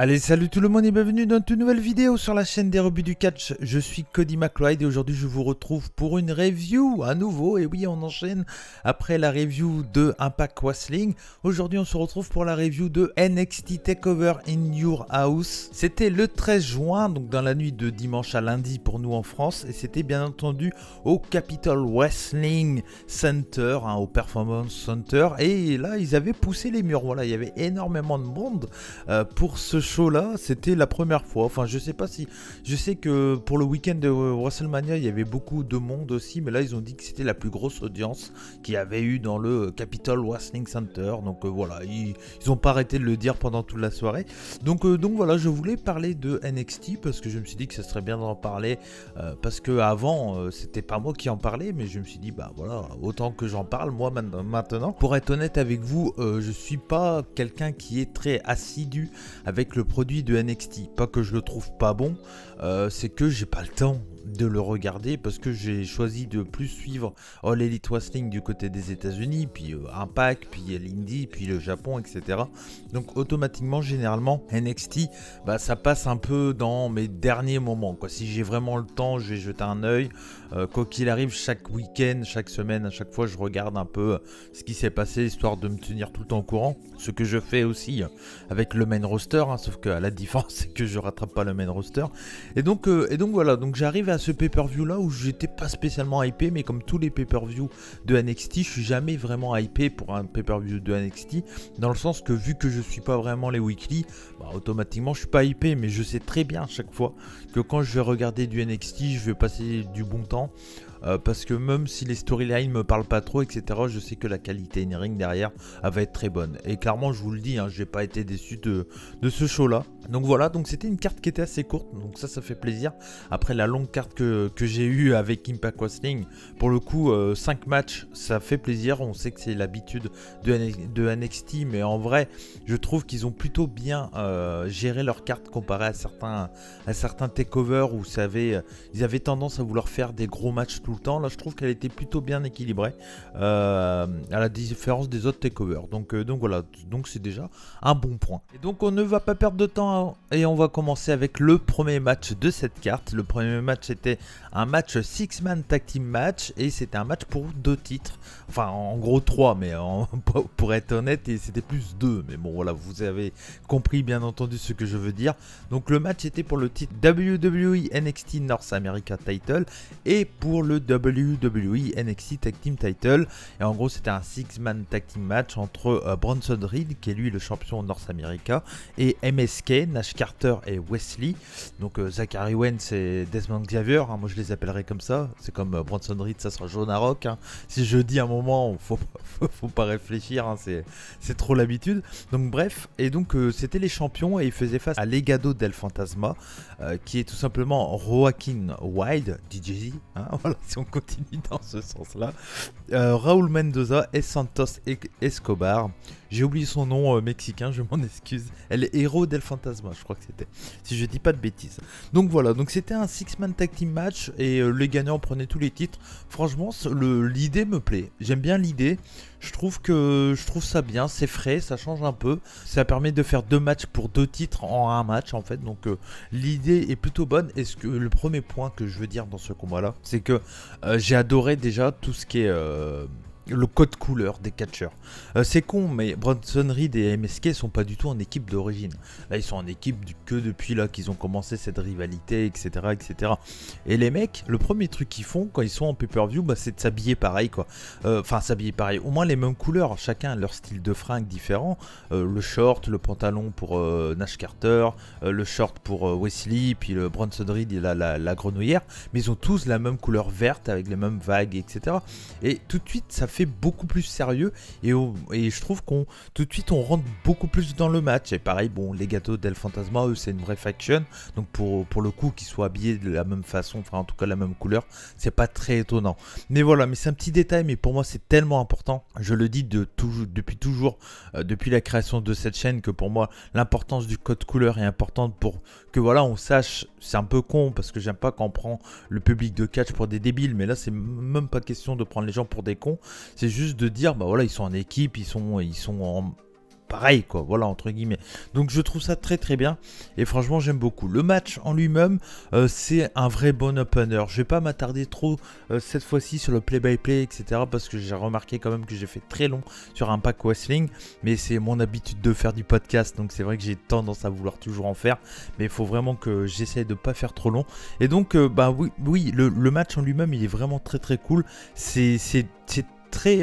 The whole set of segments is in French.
Allez, salut tout le monde et bienvenue dans une nouvelle vidéo sur la chaîne des rebuts du catch. Je suis Cody McLeod et aujourd'hui je vous retrouve pour une review à nouveau. Et oui, on enchaîne après la review de Impact Wrestling. Aujourd'hui on se retrouve pour la review de NXT TakeOver in Your House. C'était le 13 juin, donc dans la nuit de dimanche à lundi pour nous en France. Et c'était bien entendu au Capitol Wrestling Center, au Performance Center. Et là ils avaient poussé les murs, voilà, il y avait énormément de monde pour ce show là, c'était la première fois. Enfin, je sais pas si. Je sais que pour le week-end de WrestleMania, il y avait beaucoup de monde aussi, mais là, ils ont dit que c'était la plus grosse audience qu'il y avait eu dans le Capitol Wrestling Center. Donc voilà, ils ont pas arrêté de le dire pendant toute la soirée. Donc voilà, je voulais parler de NXT parce que je me suis dit que ça serait bien d'en parler parce que avant, c'était pas moi qui en parlais, mais je me suis dit, bah voilà, autant que j'en parle moi maintenant. Pour être honnête avec vous, je suis pas quelqu'un qui est très assidu avec le produit de NXT. Pas que je le trouve pas bon, c'est que j'ai pas le temps de le regarder parce que j'ai choisi de plus suivre All Elite Wrestling du côté des États-Unis, puis Impact, puis l'Indie, puis le Japon, etc. Donc automatiquement, généralement, NXT, bah, ça passe un peu dans mes derniers moments, quoi. Si j'ai vraiment le temps, je vais jeter un œil. Quoi qu'il arrive, chaque week-end, chaque semaine, à chaque fois, je regarde un peu ce qui s'est passé, histoire de me tenir tout le temps au courant. Ce que je fais aussi avec le main roster, hein, sauf que la différence, c'est que je rattrape pas le main roster. Et donc voilà, donc j'arrive à ce pay-per-view là où j'étais pas spécialement hypé, mais comme tous les pay-per-view de NXT, je suis jamais vraiment hypé pour un pay-per-view de NXT, dans le sens que vu que je suis pas vraiment les weekly, bah, automatiquement je suis pas hypé, mais je sais très bien à chaque fois que quand je vais regarder du NXT, je vais passer du bon temps. Parce que même si les storylines me parlent pas trop, etc., je sais que la qualité in-ring derrière va être très bonne. Et clairement, je vous le dis, hein, j'ai pas été déçu de ce show-là. Donc voilà, donc c'était une carte qui était assez courte, donc ça fait plaisir. Après la longue carte que j'ai eue avec Impact Wrestling, pour le coup, 5 matchs, ça fait plaisir. On sait que c'est l'habitude de NXT, mais en vrai, je trouve qu'ils ont plutôt bien géré leur carte comparé à certains takeovers où ils avaient tendance à vouloir faire des gros matchs tout le temps. Là, je trouve qu'elle était plutôt bien équilibrée à la différence des autres takeovers. Donc voilà, donc c'est déjà un bon point. Et donc on ne va pas perdre de temps et on va commencer avec le premier match de cette carte. Le premier match était un match 6-man tag team match et c'était un match pour 2 titres. Enfin, en gros 3, mais pour être honnête, c'était plus 2. Mais bon, voilà, vous avez compris bien entendu ce que je veux dire. Donc le match était pour le titre WWE NXT North America Title et pour le WWE NXT Tag Team Title. Et en gros, c'était un 6-man tag team match entre Bronson Reed, qui est lui le champion North America, et MSK, Nash Carter et Wesley. Donc Zachary Wentz et Desmond Xavier, hein, moi je les appellerai comme ça. C'est comme Bronson Reed, ça sera Jonah Rock. Hein. Si je dis un moment, faut pas réfléchir, hein, c'est trop l'habitude. Donc bref, et donc c'était les champions et ils faisaient face à Legado del Fantasma, qui est tout simplement Joaquin Wilde, DJZ, hein, voilà, si on continue dans ce sens-là, Raúl Mendoza et Santos Escobar. J'ai oublié son nom mexicain, je m'en excuse. Elle est Héros del Fantasma, je crois que c'était. Si je dis pas de bêtises. Donc voilà, donc c'était un 6-man tag team match et les gagnants prenaient tous les titres. Franchement, l'idée me plaît. J'aime bien l'idée. Je trouve ça bien, c'est frais, ça change un peu. Ça permet de faire 2 matchs pour 2 titres en un match en fait. Donc l'idée est plutôt bonne. Et le premier point que je veux dire dans ce combat-là, c'est que j'ai adoré déjà tout ce qui est le code couleur des catcheurs. C'est con, mais Bronson Reed et MSK sont pas du tout en équipe d'origine. Là, ils sont en équipe que depuis là qu'ils ont commencé cette rivalité, etc., etc. Et les mecs, le premier truc qu'ils font quand ils sont en pay-per-view, bah, c'est de s'habiller pareil, quoi. Enfin, s'habiller pareil. Au moins les mêmes couleurs. Chacun a leur style de fringue différent. Le short, le pantalon pour Nash Carter, le short pour Wesley, puis le Bronson Reed et la grenouillère. Mais ils ont tous la même couleur verte avec les mêmes vagues, etc. Et tout de suite, ça fait beaucoup plus sérieux et je trouve qu'on tout de suite on rentre beaucoup plus dans le match. Et pareil, bon, les Legado del Fantasma, eux, c'est une vraie faction, donc pour le coup qu'ils soient habillés de la même façon, enfin en tout cas la même couleur, c'est pas très étonnant. Mais voilà, mais c'est un petit détail, mais pour moi c'est tellement important. Je le dis depuis toujours, depuis la création de cette chaîne, que pour moi l'importance du code couleur est importante pour que voilà on sache. C'est un peu con parce que j'aime pas quand on prend le public de catch pour des débiles, mais là c'est même pas question de prendre les gens pour des cons. C'est juste de dire, bah voilà, ils sont en équipe, ils sont pareil quoi, voilà entre guillemets. Donc je trouve ça très très bien et franchement j'aime beaucoup. Le match en lui-même c'est un vrai bon opener. Je vais pas m'attarder trop cette fois-ci sur le play-by-play etc parce que j'ai remarqué quand même que j'ai fait très long sur Impact Wrestling, mais c'est mon habitude de faire du podcast donc c'est vrai que j'ai tendance à vouloir toujours en faire, mais il faut vraiment que j'essaye de pas faire trop long. Et donc bah oui le match en lui-même il est vraiment très très cool. C'est très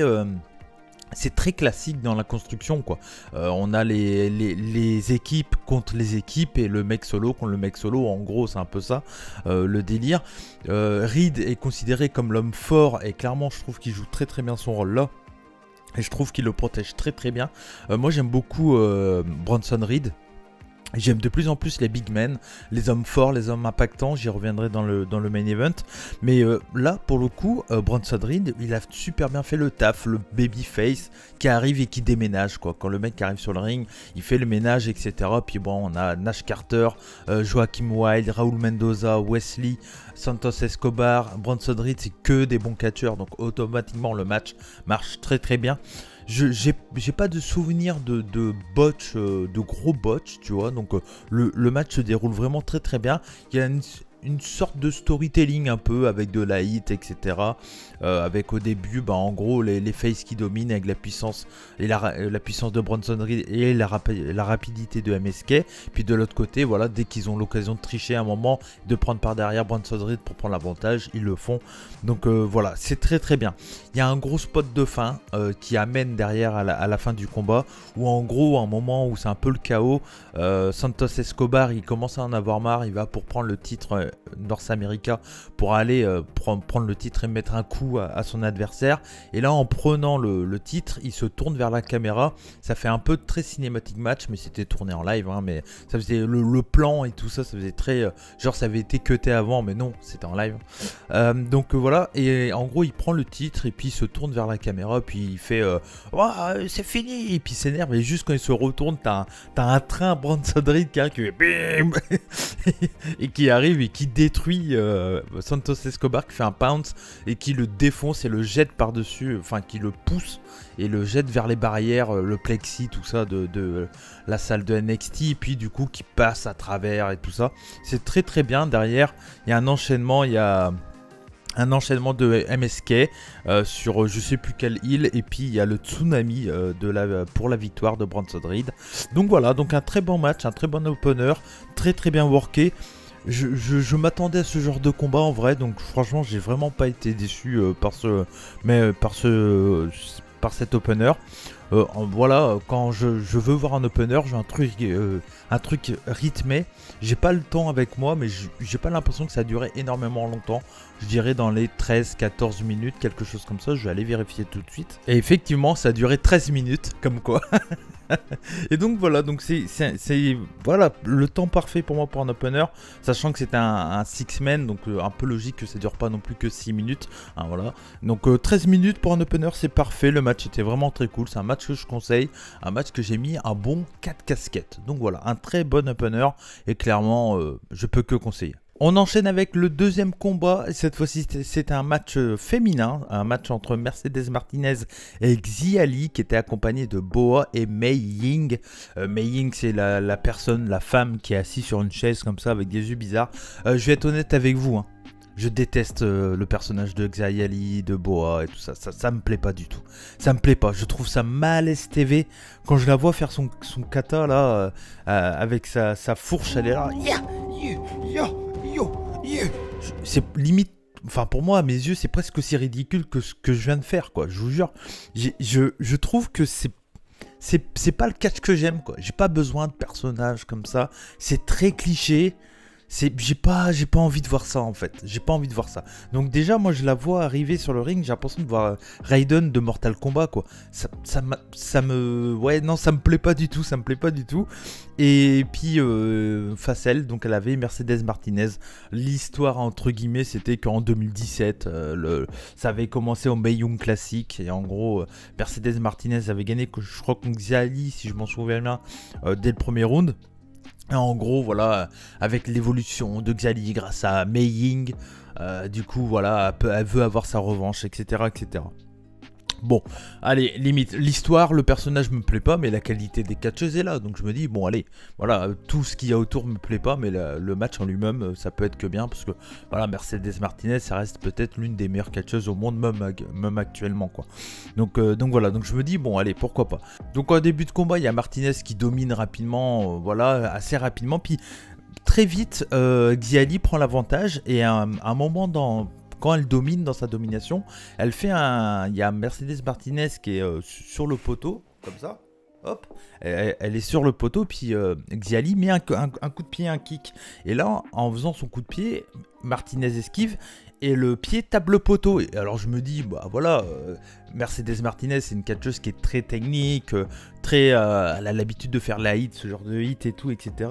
c'est très classique dans la construction quoi. On a les équipes contre les équipes et le mec solo contre le mec solo, en gros c'est un peu ça le délire. Reed est considéré comme l'homme fort et clairement je trouve qu'il joue très très bien son rôle là. Et je trouve qu'il le protège très très bien. Moi j'aime beaucoup Bronson Reed. J'aime de plus en plus les big men, les hommes forts, les hommes impactants, j'y reviendrai dans le main event. Mais là, pour le coup, Bronson Reed, il a super bien fait le taf, le babyface qui arrive et qui déménage, quoi. Quand le mec arrive sur le ring, il fait le ménage, etc. Puis bon, on a Nash Carter, Joaquim Wilde, Raúl Mendoza, Wesley, Santos Escobar, Bronson Reed, c'est que des bons catcheurs. Donc automatiquement, le match marche très très bien. J'ai pas de souvenir de botch, de gros botch, tu vois. Donc le match se déroule vraiment très très bien. Il y a une sorte de storytelling un peu avec de la hit, etc. Avec au début, bah, en gros, les faces qui dominent avec la puissance et la puissance de Bronson Reed et la rapidité de MSK. Puis de l'autre côté, voilà, dès qu'ils ont l'occasion de tricher à un moment, de prendre par derrière Bronson Reed pour prendre l'avantage, ils le font. Donc voilà, c'est très très bien. Il y a un gros spot de fin qui amène derrière à la fin du combat, où en gros, à un moment où c'est un peu le chaos, Santos Escobar, il commence à en avoir marre, il va pour prendre le titre North America pour aller prendre le titre et mettre un coup à son adversaire. Et là, en prenant le titre, il se tourne vers la caméra. Ça fait un peu très cinématique match, mais c'était tourné en live, hein, mais ça faisait le plan et tout ça, ça faisait très genre ça avait été cuté avant, mais non, c'était en live. Donc voilà, et en gros, il prend le titre et puis il se tourne vers la caméra, puis il fait oh, c'est fini, et puis il s'énerve, et juste quand il se retourne, t'as un train Bronson Reed qui arrive, qui fait bim et qui arrive et qui détruit Santos Escobar, qui fait un pounce et qui le défonce et le jette par-dessus, enfin qui le pousse et le jette vers les barrières, le plexi, tout ça de la salle de NXT, et puis du coup qui passe à travers et tout ça. C'est très très bien. Derrière, il y a un enchaînement, de MSK sur je sais plus quelle île, et puis il y a le tsunami pour la victoire de Bronson Reed. Donc voilà, donc un très bon match, un très bon opener, très très bien worké. Je m'attendais à ce genre de combat en vrai, donc franchement j'ai vraiment pas été déçu par cet opener. Voilà, quand je veux voir un opener, j'ai un truc rythmé. J'ai pas le temps avec moi, mais j'ai pas l'impression que ça a duré énormément longtemps. Je dirais dans les 13-14 minutes, quelque chose comme ça. Je vais aller vérifier tout de suite. Et effectivement, ça a duré 13 minutes, comme quoi. Et donc voilà, donc c'est voilà, le temps parfait pour moi pour un opener, sachant que c'est un 6-man, donc un peu logique que ça dure pas non plus que 6 minutes, hein, voilà. Donc 13 minutes pour un opener, c'est parfait. Le match était vraiment très cool, c'est un match que je conseille, un match que j'ai mis un bon 4 casquettes. Donc voilà, un très bon opener, et clairement je peux que conseiller. On enchaîne avec le deuxième combat. Cette fois-ci, c'est un match féminin, un match entre Mercedes Martinez et Xia Li, qui était accompagné de Boa et Mei Ying. Mei Ying, c'est la personne, la femme qui est assise sur une chaise comme ça avec des yeux bizarres. Je vais être honnête avec vous, hein. Je déteste le personnage de Xia Li, de Boa et tout ça. Ça me plaît pas du tout. Ça me plaît pas. Je trouve ça malaise TV. Quand je la vois faire son kata là, avec sa fourche, elle est là. C'est limite, enfin pour moi à mes yeux c'est presque aussi ridicule que ce que je viens de faire quoi, je vous jure. Je trouve que c'est pas le catch que j'aime quoi. J'ai pas besoin de personnages comme ça, c'est très cliché. J'ai pas envie de voir ça en fait, j'ai pas envie de voir ça. Donc déjà moi je la vois arriver sur le ring, j'ai l'impression de voir Raiden de Mortal Kombat quoi. Ouais non ça me plaît pas du tout, ça me plaît pas du tout. Et puis face à elle, donc elle avait Mercedes Martinez. L'histoire entre guillemets c'était qu'en 2017 ça avait commencé au Mae Young Classic, et en gros Mercedes Martinez avait gagné, je crois contre Xia Li si je m'en souviens bien, dès le premier round. Et en gros, voilà, avec l'évolution de Xia Li grâce à Mei Ying, du coup, voilà, elle veut avoir sa revanche, etc., etc. Bon, allez, limite, l'histoire, le personnage me plaît pas, mais la qualité des catcheuses est là. Donc je me dis, bon, allez, voilà, tout ce qu'il y a autour me plaît pas, mais le match en lui-même, ça peut être que bien. Parce que, voilà, Mercedes Martinez, ça reste peut-être l'une des meilleures catcheuses au monde, même actuellement, quoi. Donc voilà, donc je me dis, bon, allez, pourquoi pas. Donc en début de combat, il y a Martinez qui domine rapidement, voilà, assez rapidement. Puis très vite, Xiali prend l'avantage et à un moment quand elle domine dans sa domination, elle fait un... Il y a Mercedes Martinez qui est sur le poteau, comme ça. Hop, elle est sur le poteau, puis Xiali met un coup de pied, un kick. Et là, en faisant son coup de pied, Martinez esquive et le pied tape le poteau. Et alors je me dis, bah voilà, Mercedes Martinez, c'est une catcheuse qui est très technique, elle a l'habitude de faire la hit, ce genre de hit et tout, etc.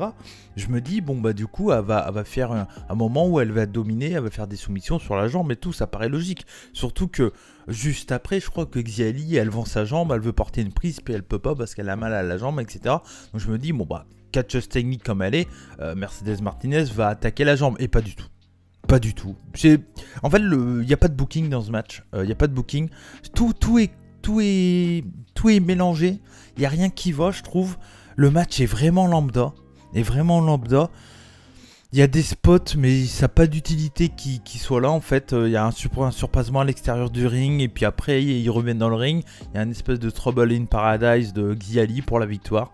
Je me dis, bon bah du coup, elle va faire un moment où elle va dominer, elle va faire des soumissions sur la jambe et tout, ça paraît logique. Surtout que juste après, je crois que Xiali, elle vend sa jambe, elle veut porter une prise, puis elle peut pas parce qu'elle a mal à la jambe, etc. Donc je me dis, bon bah, catcheuse technique comme elle est, Mercedes Martinez va attaquer la jambe, et pas du tout. Pas du tout. En fait, il n'y a pas de booking dans ce match. Il n'y a pas de booking. Tout est mélangé. Il n'y a rien qui va, je trouve. Le match est vraiment lambda. Il y a des spots, mais ça n'a pas d'utilité qui soit là, en fait. Il y a un surpassement à l'extérieur du ring. Et puis après, ils reviennent dans le ring. Il y a une espèce de Trouble in Paradise de Xiali pour la victoire.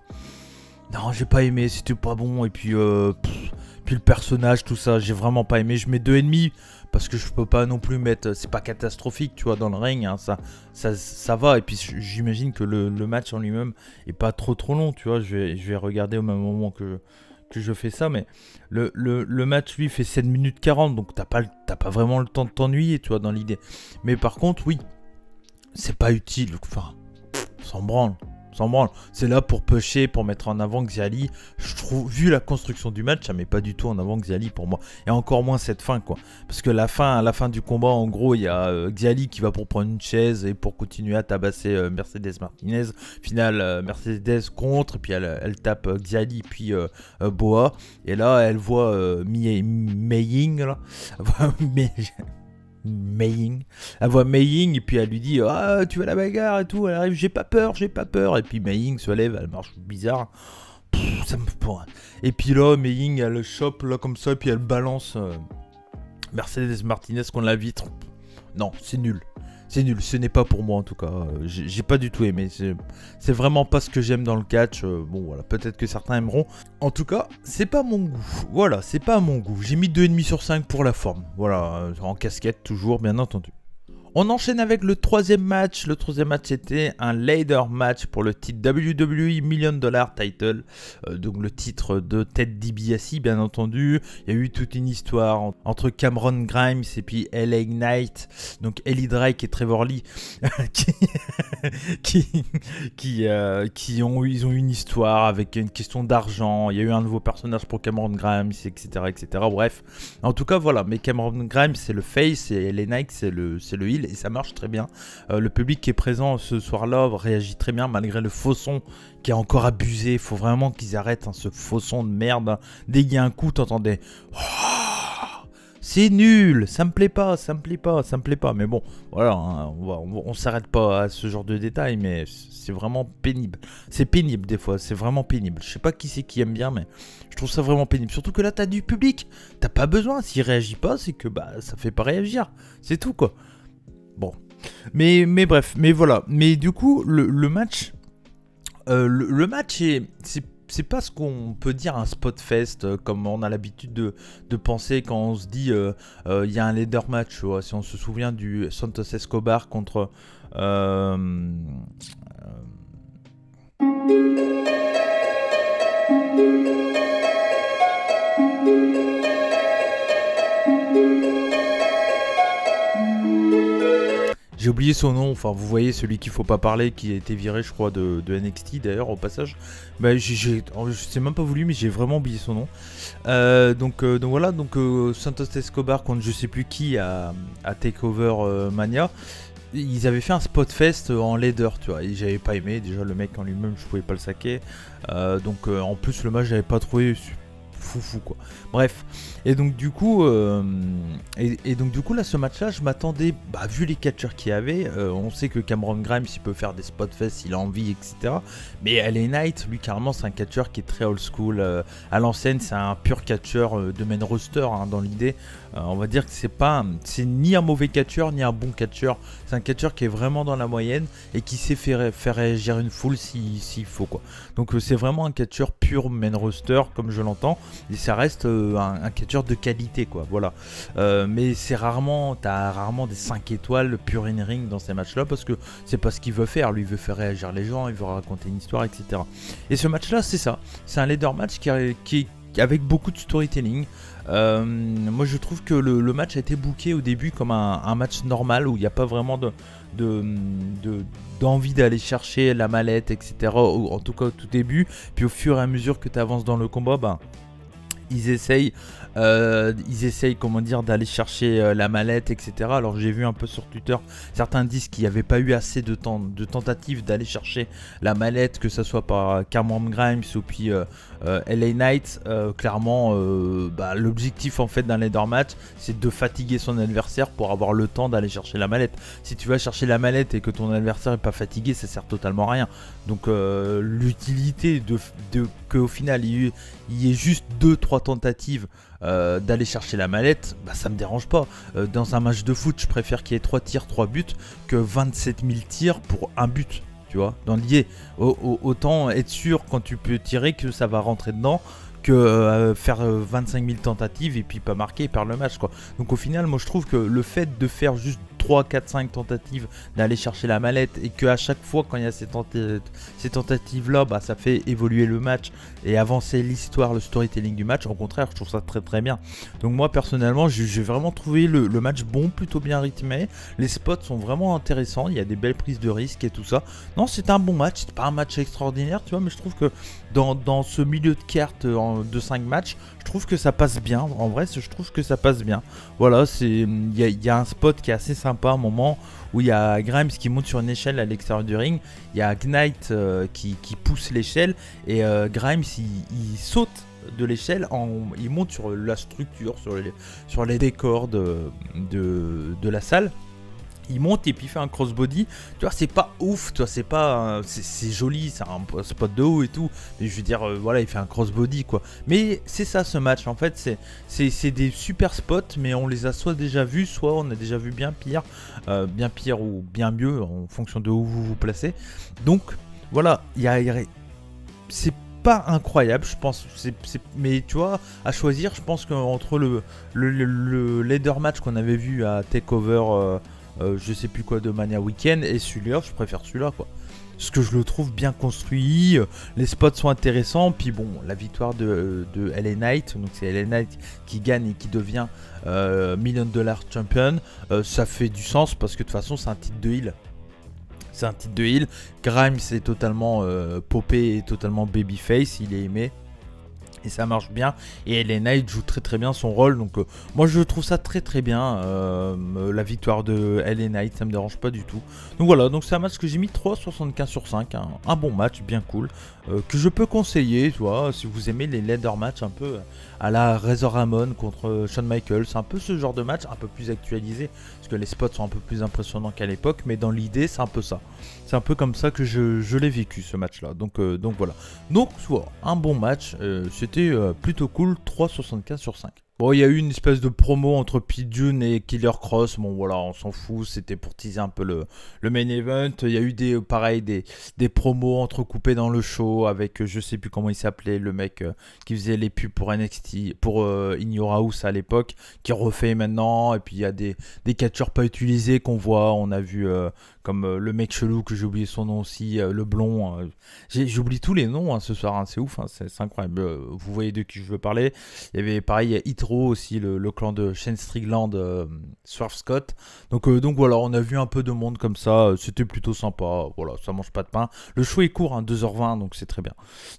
Non, j'ai pas aimé. C'était pas bon. Et puis... Puis le personnage, tout ça, j'ai vraiment pas aimé. Je mets 2,5 parce que je peux pas non plus mettre... C'est pas catastrophique, tu vois, dans le ring. Hein, ça va. Et puis j'imagine que le match en lui-même est pas trop long, tu vois. Je vais regarder au même moment que je fais ça. Mais le match, lui, fait 7 minutes 40. Donc t'as pas vraiment le temps de t'ennuyer, tu vois, dans l'idée. Mais par contre, oui, c'est pas utile. Enfin, s'en branle. C'est là pour pusher, pour mettre en avant Xiali. Je trouve, vu la construction du match, ça met pas du tout en avant Xiali pour moi. Et encore moins cette fin, quoi. Parce que à la fin du combat, en gros, il y a Xiali qui va pour prendre une chaise et pour continuer à tabasser Mercedes Martinez. Final, Mercedes contre, et puis elle tape Xiali, puis Boa. Et là, elle voit Mei Ying, là. Elle voit Mei Ying et puis elle lui dit ah tu veux la bagarre et tout, elle arrive j'ai pas peur et puis Mei Ying se lève, elle marche bizarre. Ça me pourrait. Et puis là Mei Ying elle le chope là comme ça et puis elle balance Mercedes Martinez contre la vitre. Non, c'est nul, ce n'est pas pour moi en tout cas, j'ai pas du tout aimé, c'est vraiment pas ce que j'aime dans le catch, bon voilà, peut-être que certains aimeront, en tout cas, c'est pas mon goût, voilà, c'est pas mon goût, j'ai mis 2,5 sur 5 pour la forme, voilà, en casquette toujours, bien entendu. On enchaîne avec le troisième match. Le troisième match c'était un ladder match pour le titre WWE $1 million title. Donc le titre de Ted DiBiase bien entendu. Il y a eu toute une histoire entre Cameron Grimes et puis LA Knight. Donc Eli Drake et Trevor Lee ils ont eu une histoire avec une question d'argent. Il y a eu un nouveau personnage pour Cameron Grimes, etc. Bref, en tout cas voilà. Mais Cameron Grimes c'est le face et LA Knight c'est le heel. Et ça marche très bien. Le public qui est présent ce soir-là réagit très bien malgré le faux son qui est encore abusé. Il faut vraiment qu'ils arrêtent ce faux son de merde. Dès qu'il y a un coup, t'entendais oh, c'est nul, ça me plaît pas. Mais bon, voilà, hein, on s'arrête pas à ce genre de détails, mais c'est vraiment pénible. C'est pénible des fois, c'est vraiment pénible. Je sais pas qui c'est qui aime bien, mais je trouve ça vraiment pénible. Surtout que là, t'as du public. T'as pas besoin. S'il réagit pas, c'est que ça fait pas réagir. C'est tout quoi. Bon, mais bref, mais voilà. Mais du coup, le match, le match c'est pas ce qu'on peut dire un spot fest comme on a l'habitude de penser quand on se dit il y a un ladder match. Tu vois, si on se souvient du Santos Escobar contre j'ai oublié son nom, enfin vous voyez celui qu'il faut pas parler, qui a été viré je crois de NXT d'ailleurs au passage. Bah, je sais même pas voulu mais j'ai vraiment oublié son nom. Donc voilà, Santos Escobar contre je sais plus qui à Takeover Mania. Ils avaient fait un spot fest en ladder, tu vois, et j'avais pas aimé, déjà le mec en lui-même je pouvais pas le saquer. En plus le match j'avais pas trouvé fou quoi. Bref, Et donc du coup, là, ce match-là, je m'attendais, vu les catcheurs qu'il y avait, on sait que Cameron Grimes, il peut faire des spot fest s'il a envie, etc. Mais LA Knight, lui, carrément, c'est un catcheur qui est très old school. À l'ancienne, c'est un pur catcheur de main roster, hein, dans l'idée. On va dire que c'est ni un mauvais catcheur, ni un bon catcheur. C'est un catcheur qui est vraiment dans la moyenne et qui sait faire réagir une foule s'il faut, quoi. Donc c'est vraiment un catcheur pur main roster, comme je l'entends. Et ça reste un catcheur de qualité, quoi, voilà. Mais t'as rarement des 5 étoiles pur in ring dans ces matchs là, parce que c'est pas ce qu'il veut faire. Lui, il veut faire réagir les gens, il veut raconter une histoire, etc. Et ce match là, c'est ça, c'est un leader match qui avec beaucoup de storytelling. Moi je trouve que le match a été booké au début comme un match normal, où il n'y a pas vraiment d'envie d'aller chercher la mallette, etc. En tout cas au tout début. Puis au fur et à mesure que tu avances dans le combat, ils essayent, comment dire, d'aller chercher la mallette, etc. Alors j'ai vu un peu sur Twitter, certains disent qu'il n'y avait pas eu assez de tentatives d'aller chercher la mallette, que ce soit par Cameron Grimes ou puis LA Knight. Clairement, l'objectif en fait d'un ladder match, c'est de fatiguer son adversaire pour avoir le temps d'aller chercher la mallette. Si tu vas chercher la mallette et que ton adversaire n'est pas fatigué, ça sert totalement à rien. Donc l'utilité qu'au final il y ait juste 2-3 tentatives d'aller chercher la mallette, ça me dérange pas. Dans un match de foot, je préfère qu'il y ait 3 tirs, 3 buts que 27 000 tirs pour un but. Tu vois, dans l'idée, autant être sûr quand tu peux tirer que ça va rentrer dedans, que faire 25 000 tentatives et puis pas marquer et perdre le match, quoi. Donc au final, moi je trouve que le fait de faire juste 3, 4, 5 tentatives, d'aller chercher la mallette, et qu'à chaque fois quand il y a ces tentatives là, ça fait évoluer le match et avancer l'histoire, le storytelling du match, au contraire je trouve ça très très bien. Donc moi personnellement j'ai vraiment trouvé le match bon, plutôt bien rythmé, les spots sont vraiment intéressants, il y a des belles prises de risque et tout ça. Non, c'est un bon match, c'est pas un match extraordinaire, tu vois, mais je trouve que dans ce milieu de cartes de 5 matchs, je trouve que ça passe bien. En vrai, je trouve que ça passe bien. Voilà, il y a un spot qui est assez sympa, un moment où il y a Grimes qui monte sur une échelle à l'extérieur du ring. Il y a Knight qui pousse l'échelle, et Grimes il saute de l'échelle, il monte sur la structure, sur les décors de la salle. Il monte et puis il fait un crossbody. Tu vois, c'est pas ouf, tu vois, c'est pas, c'est joli, c'est un spot de haut et tout. Mais je veux dire, voilà, il fait un crossbody, quoi. Mais c'est ça ce match, en fait, c'est des super spots, mais on les a soit déjà vus, soit on a déjà vu bien pire ou bien mieux en fonction de où vous vous placez. Donc voilà, c'est pas incroyable, je pense, mais tu vois, à choisir, je pense qu'entre le leader match qu'on avait vu à TakeOver, je sais plus quoi, de Mania Weekend, et celui-là, je préfère celui-là, quoi. Parce que je le trouve bien construit, les spots sont intéressants, puis bon, la victoire de LA Knight, donc c'est LA Knight qui gagne et qui devient $1 million champion, ça fait du sens parce que de toute façon c'est un titre de heel. C'est un titre de heel. Grimes est totalement popé et totalement babyface, il est aimé. Et ça marche bien, et LA Knight joue très très bien son rôle, donc moi je trouve ça très très bien, la victoire de LA Knight, ça me dérange pas du tout. Donc voilà, donc c'est un match que j'ai mis 3,75 sur 5, hein, un bon match, bien cool, que je peux conseiller, tu vois, si vous aimez les ladder match un peu à la Razor Ramon contre Shawn Michaels, c'est un peu ce genre de match, un peu plus actualisé, parce que les spots sont un peu plus impressionnants qu'à l'époque, mais dans l'idée c'est un peu ça. C'est un peu comme ça que je l'ai vécu ce match là, donc voilà. Donc soit un bon match, c'était plutôt cool, 3,75 sur 5. Bon, il y a eu une espèce de promo entre Pete Dunne et Killer Kross, bon voilà, on s'en fout, c'était pour teaser un peu le main event. Il y a eu des promos entrecoupés dans le show avec, je sais plus comment il s'appelait, le mec qui faisait les pubs pour NXT, pour In Your House à l'époque, qui refait maintenant. Et puis il y a des catcheurs pas utilisés qu'on voit, on a vu comme le mec chelou que j'ai oublié son nom aussi, le blond. J'oublie tous les noms ce soir, hein, c'est ouf, hein, c'est incroyable. Vous voyez de qui je veux parler. Il y avait pareil Hitro aussi, le clan de Shane Strickland, Swerve Scott. Donc voilà, on a vu un peu de monde comme ça, c'était plutôt sympa. Voilà, ça mange pas de pain. Le show est court, hein, 2h20, donc c'est très bien.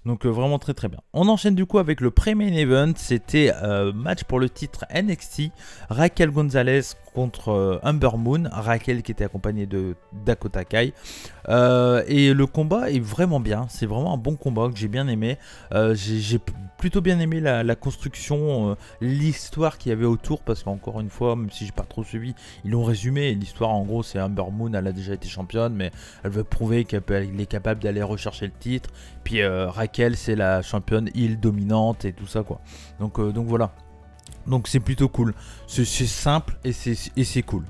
Donc vraiment très très bien. On enchaîne du coup avec le pré-main event. C'était match pour le titre NXT. Raquel Gonzalez contre Ember Moon. Raquel qui était accompagnée de Dakota Kai. Et le combat est vraiment bien. C'est vraiment un bon combat que j'ai bien aimé. J'ai plutôt bien aimé la construction, l'histoire qu'il y avait autour, parce qu'encore une fois, même si j'ai pas trop suivi, ils l'ont résumé. L'histoire, en gros, c'est Ember Moon, elle a déjà été championne, mais elle veut prouver qu'elle est capable d'aller rechercher le titre. Puis Raquel, c'est la championne heel dominante et tout ça, quoi. Donc voilà. Donc c'est plutôt cool. C'est simple et c'est cool.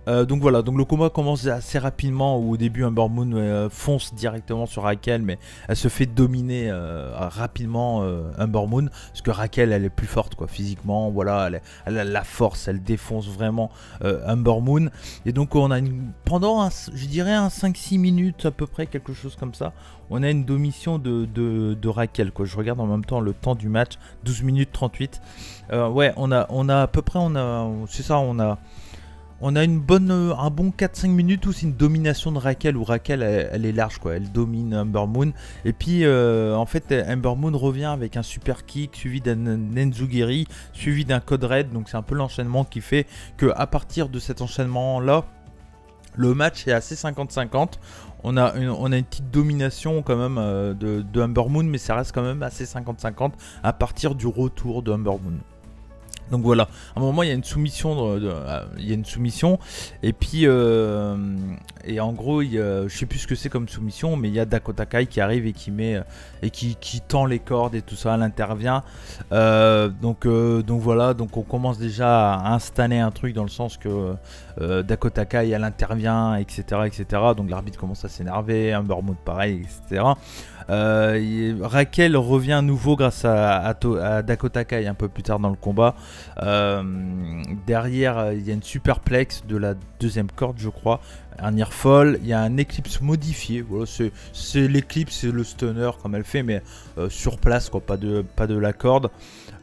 Donc voilà, donc le combat commence assez rapidement où au début Ember Moon fonce directement sur Raquel, mais elle se fait dominer rapidement Ember Moon, parce que Raquel elle est plus forte quoi, physiquement, voilà, elle a la force, elle défonce vraiment Ember Moon. Et donc on a pendant je dirais un 5-6 minutes à peu près, quelque chose comme ça, on a une domination de Raquel quoi. Je regarde en même temps le temps du match, 12 minutes 38. Ouais, on a à peu près, c'est ça, on a un bon 4-5 minutes où c'est une domination de Raquel, où Raquel elle est large quoi, elle domine Ember Moon. Et puis en fait Ember Moon revient avec un super kick suivi d'un Nenzugiri, suivi d'un Code Red. Donc c'est un peu l'enchaînement qui fait que à partir de cet enchaînement là, le match est assez 50-50. On a une petite domination quand même de Ember Moon, mais ça reste quand même assez 50-50 à partir du retour de Ember Moon. Donc voilà, à un moment il y a une soumission, et puis et en gros je sais plus ce que c'est comme soumission, mais il y a Dakota Kai qui arrive et qui tend les cordes et tout ça, elle intervient. Donc voilà, donc on commence déjà à installer un truc dans le sens que Dakota Kai elle intervient, etc. Donc l'arbitre commence à s'énerver, Ember Moon pareil, etc. Raquel revient à nouveau grâce à Dakota Kai un peu plus tard dans le combat. Derrière il y a une superplex de la deuxième corde je crois, un nearfall, il y a un Eclipse modifié, voilà, c'est l'Eclipse, c'est le stunner comme elle fait, mais sur place quoi, pas de la corde.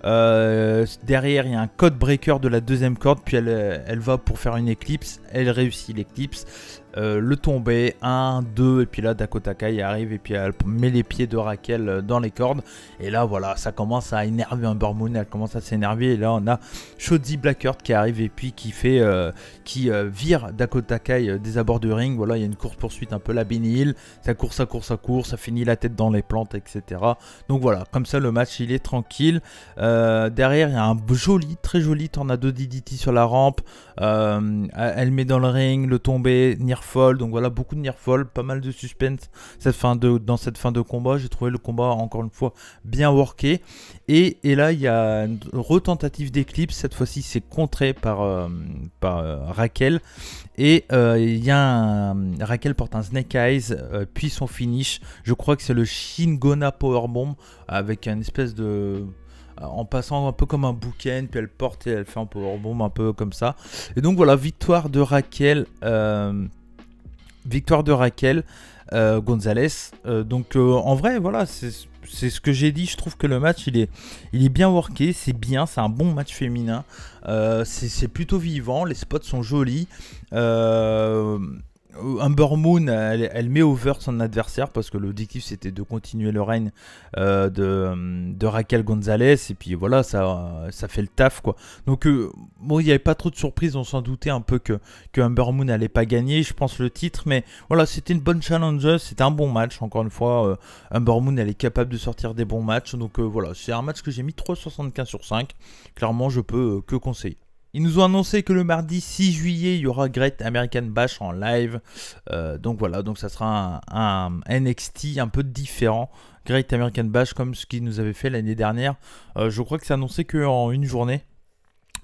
Derrière il y a un code breaker de la deuxième corde, puis elle va pour faire une Eclipse, elle réussit l'Eclipse, le tomber, 1, 2, et puis là Dakota Kai arrive et puis elle met les pieds de Raquel dans les cordes, et là voilà, ça commence à énerver Ember Moon, elle commence à s'énerver, et là on a Shotzi Blackheart qui arrive et puis qui vire Dakota Kai des abords du ring. Voilà, il y a une course poursuite un peu la Benny Hill, ça court, ça finit la tête dans les plantes, etc. Donc voilà, comme ça le match il est tranquille. Derrière il y a un très joli tornado DDT sur la rampe, elle met dans le ring, le tombé, nearfall, donc voilà, beaucoup de nearfall, pas mal de suspense dans cette fin de combat. J'ai trouvé le combat encore une fois bien worké, et là il y a une retentative d'éclipse, cette fois-ci c'est contré par Raquel, et Raquel porte un Snake Eyes, puis son finish, je crois que c'est le Shingona Powerbomb, avec une espèce de... en passant un peu comme un bouquin, puis elle porte et elle fait un powerbomb un peu comme ça. Et donc voilà, victoire de Raquel Gonzalez. Donc en vrai voilà, c'est ce que j'ai dit, je trouve que le match il est bien worké, c'est bien, c'est un bon match féminin, c'est plutôt vivant, les spots sont jolis. Ember Moon, elle met over son adversaire parce que l'objectif c'était de continuer le règne de Raquel Gonzalez, et puis voilà, ça fait le taf quoi. Donc bon, il n'y avait pas trop de surprises, on s'en doutait un peu que Ember Moon n'allait pas gagner, je pense, le titre, mais voilà, c'était une bonne challenger, c'était un bon match. Encore une fois, Ember Moon elle est capable de sortir des bons matchs, donc voilà, c'est un match que j'ai mis 3,75 sur 5, clairement je peux que conseiller. Ils nous ont annoncé que le mardi 6 juillet, il y aura Great American Bash en live. Donc voilà, donc ça sera un NXT un peu différent. Great American Bash comme ce qu'ils nous avaient fait l'année dernière. Je crois que c'est annoncé qu'en une journée.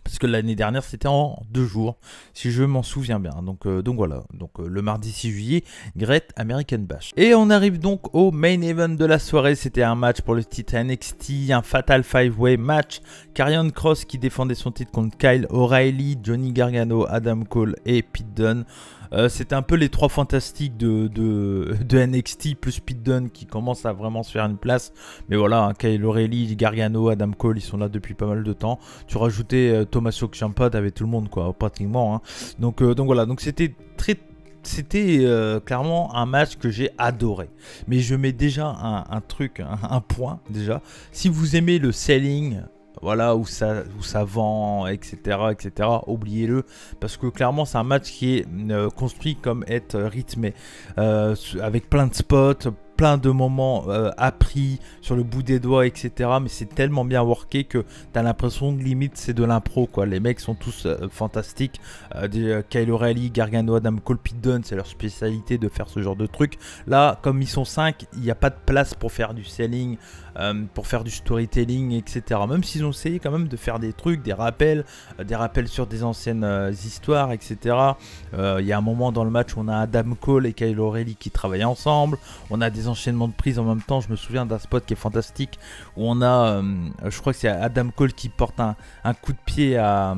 Parce que l'année dernière c'était en 2 jours, si je m'en souviens bien. Donc voilà, le mardi 6 juillet, Great American Bash. Et on arrive donc au main event de la soirée. C'était un match pour le titre NXT, un Fatal 5-Way match. Karrion Kross qui défendait son titre contre Kyle O'Reilly, Johnny Gargano, Adam Cole et Pete Dunne. C'était un peu les trois fantastiques de NXT, plus Pete Dunne qui commence à vraiment se faire une place. Mais voilà, hein, Kyle O'Reilly, Gargano, Adam Cole, ils sont là depuis pas mal de temps. Tu rajoutais Tommaso Ciampa, t'avais tout le monde quoi, pratiquement. Hein. Donc voilà, donc c'était clairement un match que j'ai adoré. Mais je mets déjà un point déjà. Si vous aimez le selling, voilà, où ça vend, etc., oubliez-le, parce que clairement c'est un match qui est construit comme être rythmé, avec plein de spots, plein de moments appris sur le bout des doigts, etc. Mais c'est tellement bien worké que t'as l'impression que limite c'est de l'impro, quoi. Les mecs sont tous fantastiques. Kyle O'Reilly, Gargano, Adam Cole, Pete Dunne, c'est leur spécialité de faire ce genre de truc. Là, comme ils sont 5, il n'y a pas de place pour faire du selling, pour faire du storytelling, etc. Même s'ils ont essayé quand même de faire des trucs, des rappels sur des anciennes histoires, etc. Il y a un moment dans le match où on a Adam Cole et Kyle O'Reilly qui travaillent ensemble. On a des enchaînements de prises en même temps. Je me souviens d'un spot qui est fantastique où on a, je crois que c'est Adam Cole qui porte un coup de pied à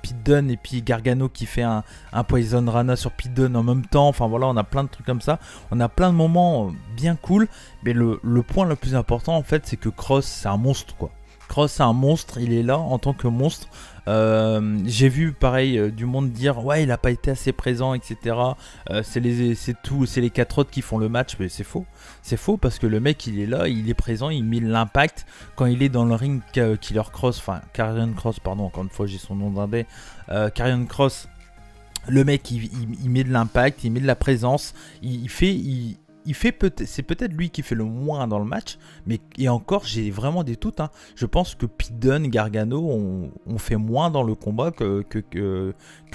Pete Dunne et puis Gargano qui fait un Poison Rana sur Pete Dunne en même temps. Enfin voilà, on a plein de trucs comme ça. On a plein de moments bien cool. Mais le point le plus important en fait, c'est que Cross c'est un monstre, quoi. Cross c'est un monstre, il est là en tant que monstre. J'ai vu pareil du monde dire ouais il a pas été assez présent, etc. C'est les 4 autres qui font le match, mais c'est faux parce que le mec il est là, il est présent, il met l'impact quand il est dans le ring. Killer Cross, enfin Karrion Cross, pardon, encore une fois j'ai son nom d'indé, Karrion Cross, le mec il met de l'impact, il met de la présence, c'est peut-être lui qui fait le moins dans le match, mais et encore j'ai vraiment des doutes, hein. Je pense que Pete Dunne, Gargano ont fait moins dans le combat que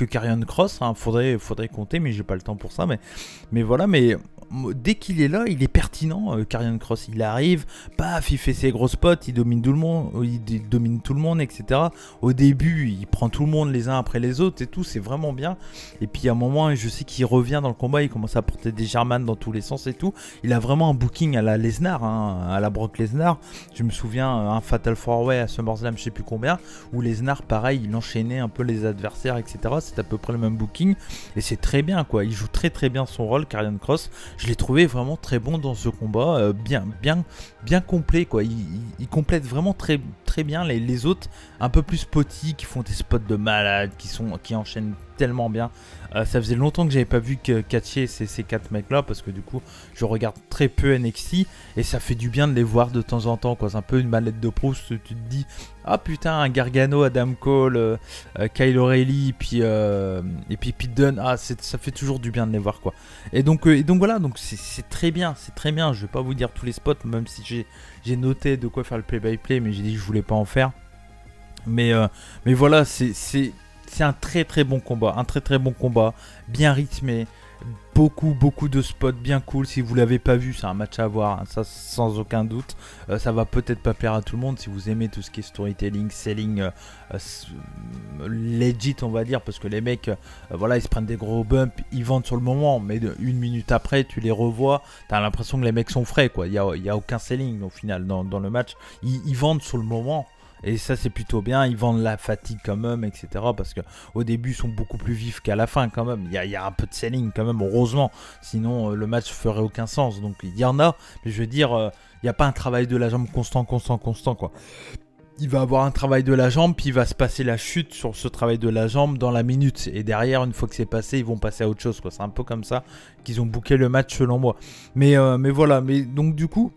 Karrion Cross, hein. Faudrait compter, mais j'ai pas le temps pour ça, mais voilà, mais dès qu'il est là, il est pertinent. Karrion Cross, il arrive, paf, il fait ses gros spots, il domine tout le monde, etc. Au début, il prend tout le monde les uns après les autres et tout, c'est vraiment bien. Et puis à un moment, je sais qu'il revient dans le combat, il commence à porter des Germanes dans tous les sens et tout. Il a vraiment un booking à la Lesnar, hein, à la Brock Lesnar. Je me souviens un Fatal 4-Way à SummerSlam, je sais plus combien, où Lesnar, pareil, il enchaînait un peu les adversaires, etc. C'est à peu près le même booking et c'est très bien, quoi. Il joue très bien son rôle, Karrion Cross. Je l'ai trouvé vraiment très bon dans ce combat, bien complet, quoi. Il complète vraiment très bien les autres, un peu plus spotty, qui font des spots de malade, qui enchaînent tellement bien. Ça faisait longtemps que j'avais pas vu catcher ces 4 mecs là, parce que du coup je regarde très peu NXT et ça fait du bien de les voir de temps en temps, quoi. C'est un peu une mallette de Proust, tu te dis ah putain, un Gargano, Adam Cole, Kyle O'Reilly et puis Pete Dunne, ça fait toujours du bien de les voir, quoi. Et donc voilà, donc c'est très bien, je vais pas vous dire tous les spots, même si j'ai noté de quoi faire le play-by-play, mais j'ai dit que je voulais pas en faire. Mais voilà, c'est un très bon combat, bien rythmé, beaucoup de spots bien cool. Si vous l'avez pas vu, c'est un match à voir, hein, ça sans aucun doute. Ça va peut-être pas plaire à tout le monde si vous aimez tout ce qui est storytelling, selling, legit, on va dire, parce que les mecs, voilà, ils se prennent des gros bumps, ils vendent sur le moment, mais une minute après, tu les revois, t'as l'impression que les mecs sont frais, quoi. Il y a aucun selling au final dans le match. Ils vendent sur le moment. Et ça c'est plutôt bien, ils vendent la fatigue quand même, etc. Parce qu'au début ils sont beaucoup plus vifs qu'à la fin quand même. Il y a un peu de selling quand même, heureusement. Sinon le match ferait aucun sens. Donc il y en a, mais je veux dire, il n'y a pas un travail de la jambe constant, quoi. Il va avoir un travail de la jambe, puis il va se passer la chute sur ce travail de la jambe dans la minute. Et derrière, une fois que c'est passé, ils vont passer à autre chose, quoi. C'est un peu comme ça qu'ils ont booké le match selon moi. Mais voilà, mais donc du coup...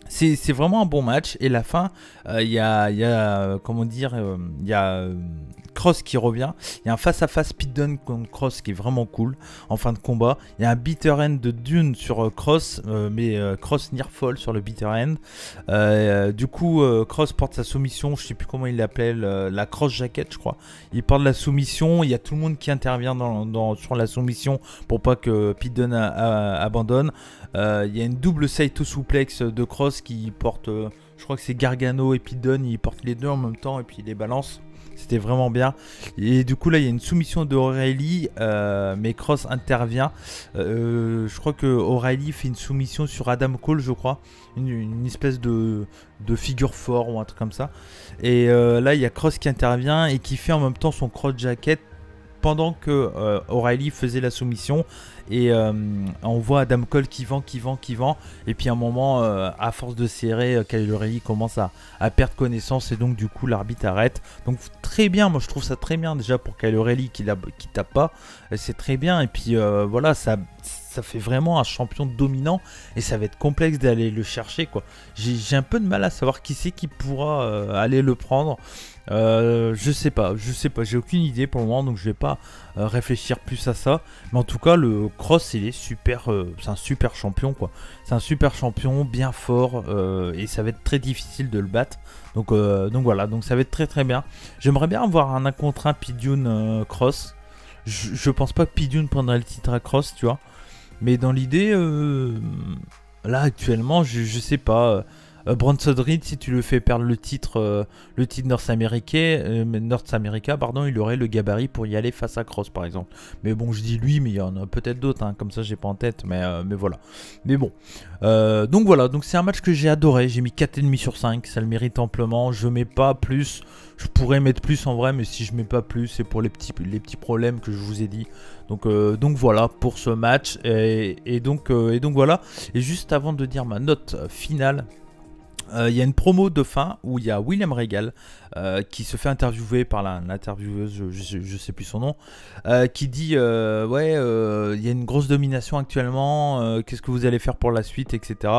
C'est vraiment un bon match. Et la fin, il y a comment dire, il y a Cross qui revient. Il y a un face-à-face Pete Dunne contre Cross qui est vraiment cool en fin de combat. Il y a un bitter end de Dunne sur Cross, mais Cross near fall sur le bitter end. Du coup, Cross porte sa soumission. Je sais plus comment il l'appelle, la Cross Jacket, je crois. Il porte la soumission. Il y a tout le monde qui intervient sur la soumission pour pas que Pete Dunne abandonne. Il y a une double Saito Suplex de Cross qui porte, je crois que c'est Gargano et Pete Dunne, ils portent les deux en même temps et puis ils les balancent. C'était vraiment bien. Et du coup là il y a une soumission d'O'Reilly, mais Cross intervient. Je crois que O'Reilly fait une soumission sur Adam Cole, je crois. Une espèce de figure fort ou un truc comme ça. Et là il y a Cross qui intervient et qui fait en même temps son cross jacket pendant que O'Reilly faisait la soumission. Et on voit Adam Cole qui vend. Et puis à un moment, à force de serrer, Kyle O'Reilly commence à perdre connaissance. Et donc du coup l'arbitre arrête. Donc très bien, moi je trouve ça très bien déjà pour Kyle O'Reilly qui tape pas. C'est très bien. Et puis voilà, ça ça fait vraiment un champion dominant et ça va être complexe d'aller le chercher, quoi. J'ai un peu de mal à savoir qui c'est qui pourra aller le prendre. Je sais pas, j'ai aucune idée pour le moment, donc je vais pas réfléchir plus à ça. Mais en tout cas, le Cross, il est super, c'est un super champion, quoi. C'est un super champion, bien fort, et ça va être très difficile de le battre. Donc voilà, donc ça va être très très bien. J'aimerais bien avoir un 1 contre 1 Pidgeon Cross. Je pense pas que Pidgeon prendrait le titre à Cross, tu vois. Mais dans l'idée, là actuellement, je sais pas. Bronson Reed, si tu le fais perdre le titre North America, pardon, il aurait le gabarit pour y aller face à Cross, par exemple. Mais bon, je dis lui, mais il y en a peut-être d'autres, hein, comme ça, j'ai pas en tête, mais voilà. Mais bon, donc voilà, donc c'est un match que j'ai adoré. J'ai mis 4,5 sur 5, ça le mérite amplement. Je mets pas plus, je pourrais mettre plus en vrai, mais si je mets pas plus, c'est pour les petits problèmes que je vous ai dit. Donc voilà pour ce match, et donc voilà. Et juste avant de dire ma note finale, il y a une promo de fin où il y a William Regal qui se fait interviewer par l'intervieweuse, je sais plus son nom, qui dit ouais, il y a une grosse domination actuellement, qu'est-ce que vous allez faire pour la suite, etc.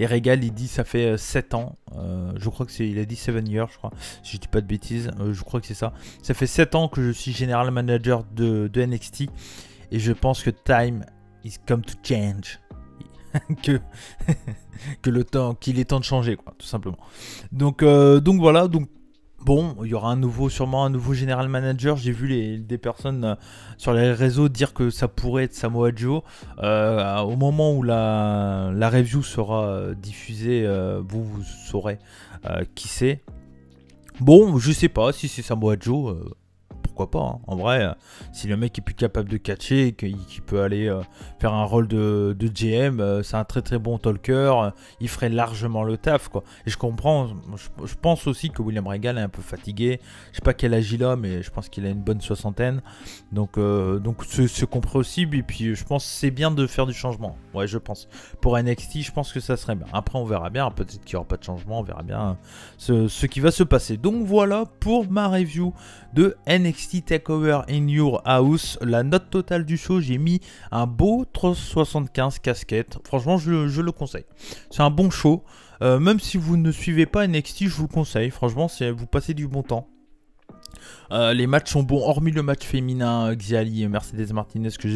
Et Regal, il dit ça fait 7 ans, je crois que c'est, il a dit 7 years, je crois, si je dis pas de bêtises, je crois que c'est ça. Ça fait 7 ans que je suis general manager de NXT et je pense que time is come to change. qu'il est temps de changer, quoi, tout simplement. Donc voilà, donc bon, il y aura sûrement un nouveau general manager. J'ai vu des personnes sur les réseaux dire que ça pourrait être Samoa Joe. Au moment où la review sera diffusée, vous saurez qui c'est. Bon, je sais pas si c'est Samoa Joe. Pourquoi pas, hein. En vrai, si le mec est plus capable de catcher et qu'il peut aller faire un rôle de GM, c'est un très très bon talker, il ferait largement le taf, quoi. Et je comprends, je pense aussi que William Regal est un peu fatigué. Je sais pas quel âge il a, mais je pense qu'il a une bonne soixantaine. Donc c'est compréhensible, et puis je pense que c'est bien de faire du changement. Ouais, je pense. Pour NXT, je pense que ça serait bien. Après, on verra bien, peut-être qu'il n'y aura pas de changement, on verra bien ce qui va se passer. Donc voilà pour ma review de NXT TakeOver in Your House. La note totale du show, j'ai mis un beau 375 casquettes. Franchement, je le conseille. C'est un bon show. Même si vous ne suivez pas NXT, je vous le conseille. Franchement, vous passez du bon temps. Les matchs sont bons, hormis le match féminin Xiali et Mercedes Martinez que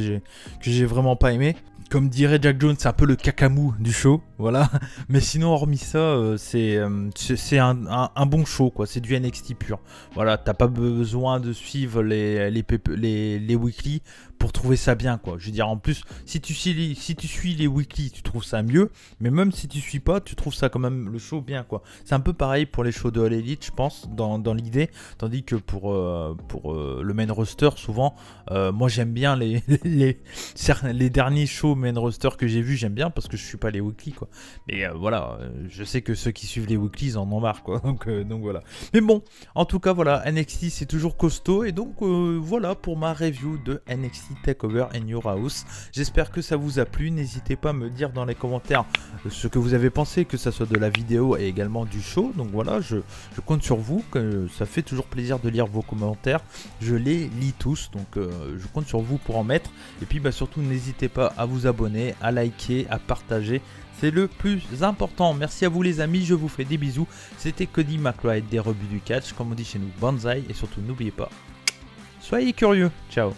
j'ai vraiment pas aimé. Comme dirait Jack Jones, c'est un peu le cacamou du show, voilà. Mais sinon, hormis ça, c'est un bon show, quoi. C'est du NXT pur. Voilà, t'as pas besoin de suivre les weekly pour trouver ça bien, quoi. Je veux dire, en plus, si tu suis les weekly, tu trouves ça mieux. Mais même si tu suis pas, tu trouves ça quand même le show bien, quoi. C'est un peu pareil pour les shows de All Elite, je pense, dans l'idée. Tandis que pour le main roster, souvent, moi j'aime bien les derniers shows main roster que j'ai vus, j'aime bien parce que je suis pas les weekly, quoi. Mais voilà, je sais que ceux qui suivent les weekly, ils en ont marre, quoi. Donc voilà. Mais bon, en tout cas, voilà, NXT c'est toujours costaud. Et donc voilà pour ma review de NXT TakeOver in Your House. J'espère que ça vous a plu. N'hésitez pas à me dire dans les commentaires ce que vous avez pensé, que ça soit de la vidéo et également du show. Donc voilà, je compte sur vous, que ça fait toujours plaisir de lire vos commentaires. Je les lis tous, donc je compte sur vous pour en mettre. Et puis surtout, n'hésitez pas à vous abonner, à liker, à partager. C'est le plus important. Merci à vous les amis, je vous fais des bisous. C'était Cody McLeod des rebuts du catch, comme on dit chez nous, Banzai. Et surtout, n'oubliez pas, soyez curieux. Ciao.